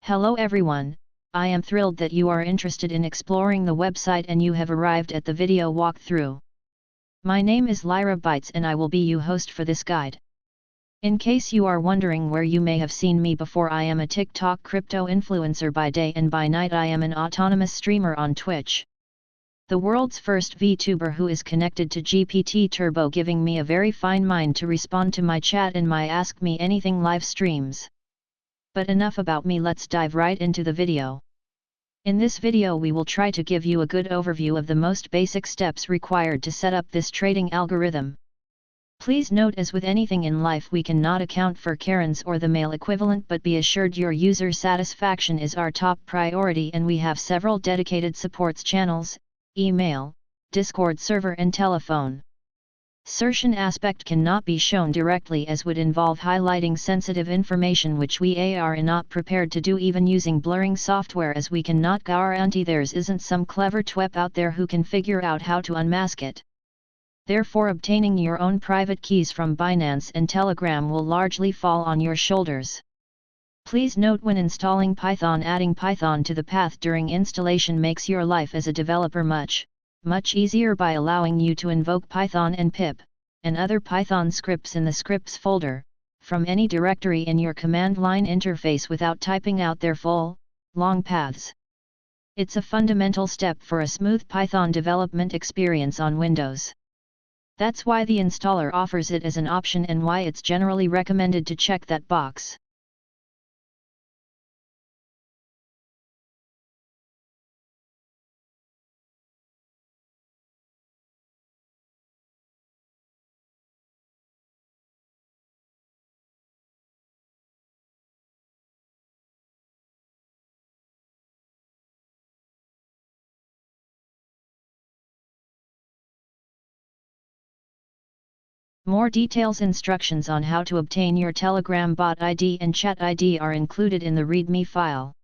Hello everyone, I am thrilled that you are interested in exploring the website and you have arrived at the video walkthrough. My name is Lyra Bytes and I will be your host for this guide. In case you are wondering where you may have seen me before, I am a TikTok crypto influencer by day, and by night I am an autonomous streamer on Twitch. The world's first VTuber who is connected to GPT Turbo, giving me a very fine mind to respond to my chat and my Ask Me Anything live streams. But enough about me, let's dive right into the video. In this video we will try to give you a good overview of the most basic steps required to set up this trading algorithm. Please note, as with anything in life, we cannot account for Karens or the male equivalent, but be assured your user satisfaction is our top priority, and we have several dedicated supports channels, email, Discord server and telephone. Certain aspect cannot be shown directly as would involve highlighting sensitive information, which we are not prepared to do even using blurring software, as we cannot guarantee there isn't some clever twep out there who can figure out how to unmask it. Therefore, obtaining your own private keys from Binance and Telegram will largely fall on your shoulders. Please note, when installing Python, adding Python to the path during installation makes your life as a developer much easier by allowing you to invoke Python and pip, and other Python scripts in the scripts folder, from any directory in your command line interface without typing out their full, long paths. It's a fundamental step for a smooth Python development experience on Windows. That's why the installer offers it as an option and why it's generally recommended to check that box. More details, instructions on how to obtain your Telegram bot ID and chat ID are included in the README file.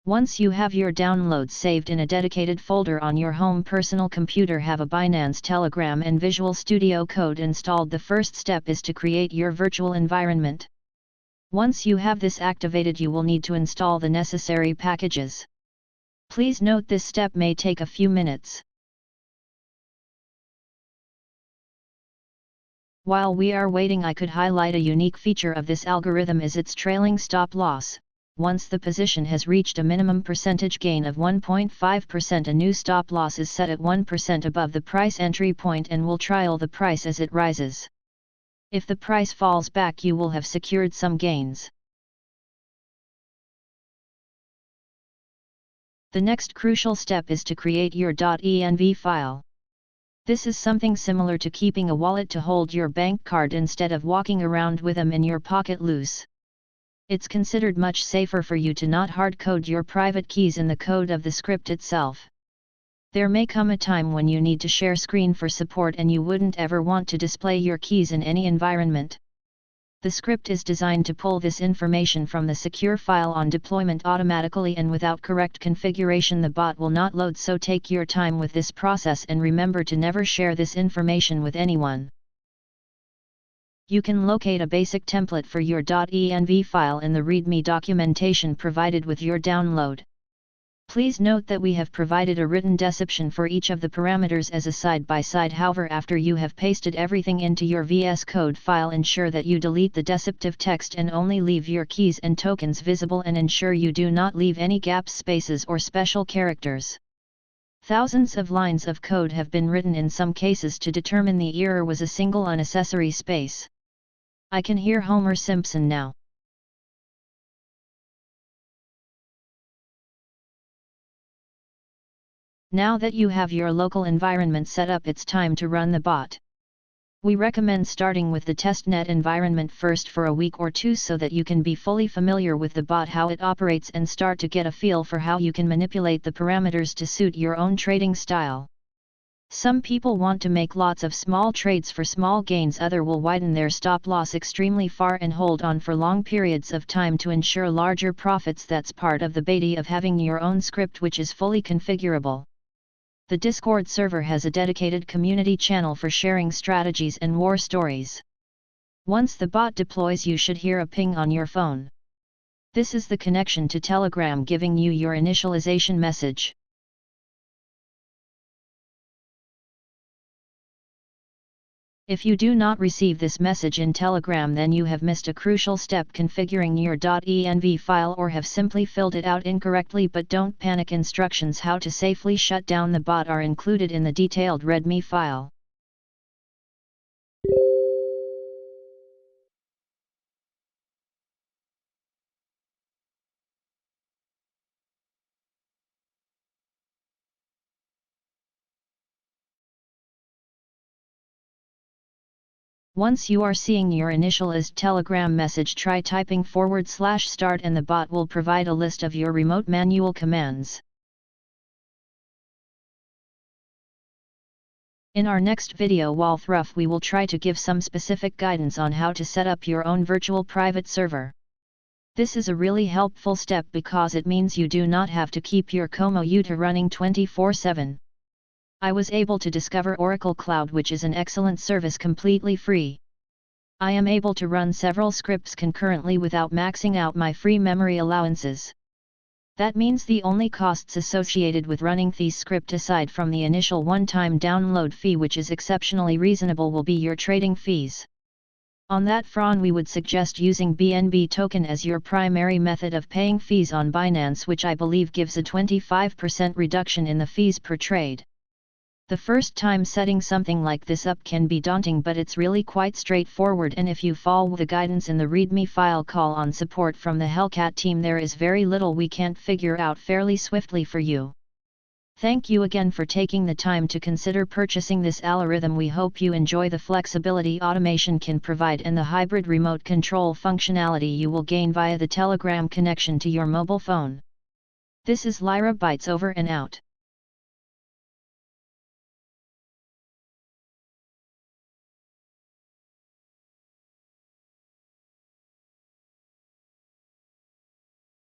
Once you have your downloads saved in a dedicated folder on your home personal computer, have a Binance, Telegram and Visual Studio Code installed, the first step is to create your virtual environment. Once you have this activated, you will need to install the necessary packages. Please note, this step may take a few minutes. While we are waiting, I could highlight a unique feature of this algorithm is its trailing stop loss. Once the position has reached a minimum percentage gain of 1.5%, a new stop loss is set at 1% above the price entry point and will trail the price as it rises. If the price falls back, you will have secured some gains. The next crucial step is to create your .env file. This is something similar to keeping a wallet to hold your bank card instead of walking around with them in your pocket loose. It's considered much safer for you to not hard-code your private keys in the code of the script itself. There may come a time when you need to share screen for support and you wouldn't ever want to display your keys in any environment. The script is designed to pull this information from the secure file on deployment automatically, and without correct configuration the bot will not load, so take your time with this process and remember to never share this information with anyone. You can locate a basic template for your .env file in the README documentation provided with your download. Please note that we have provided a written description for each of the parameters as a side-by-side. However, after you have pasted everything into your VS Code file, ensure that you delete the descriptive text and only leave your keys and tokens visible, and ensure you do not leave any gaps, spaces or special characters. Thousands of lines of code have been written in some cases to determine the error was a single unnecessary space. I can hear Homer Simpson now. Now that you have your local environment set up, it's time to run the bot. We recommend starting with the testnet environment first for a week or two, so that you can be fully familiar with the bot, how it operates, and start to get a feel for how you can manipulate the parameters to suit your own trading style. Some people want to make lots of small trades for small gains, others will widen their stop loss extremely far and hold on for long periods of time to ensure larger profits. That's part of the beauty of having your own script, which is fully configurable. The Discord server has a dedicated community channel for sharing strategies and war stories. Once the bot deploys, you should hear a ping on your phone. This is the connection to Telegram giving you your initialization message. If you do not receive this message in Telegram, then you have missed a crucial step configuring your .env file or have simply filled it out incorrectly. But don't panic, instructions how to safely shut down the bot are included in the detailed README file. Once you are seeing your initialized Telegram message, try typing /start and the bot will provide a list of your remote manual commands. In our next video walkthrough, we will try to give some specific guidance on how to set up your own virtual private server. This is a really helpful step because it means you do not have to keep your computer running 24/7. I was able to discover Oracle Cloud, which is an excellent service completely free. I am able to run several scripts concurrently without maxing out my free memory allowances. That means the only costs associated with running these scripts, aside from the initial one-time download fee which is exceptionally reasonable, will be your trading fees. On that front, we would suggest using BNB token as your primary method of paying fees on Binance, which I believe gives a 25% reduction in the fees per trade. The first time setting something like this up can be daunting, but it's really quite straightforward, and if you follow the guidance in the README file, call on support from the Hellcat team, there is very little we can't figure out fairly swiftly for you. Thank you again for taking the time to consider purchasing this algorithm. We hope you enjoy the flexibility automation can provide and the hybrid remote control functionality you will gain via the Telegram connection to your mobile phone. This is Lyra Bytes over and out.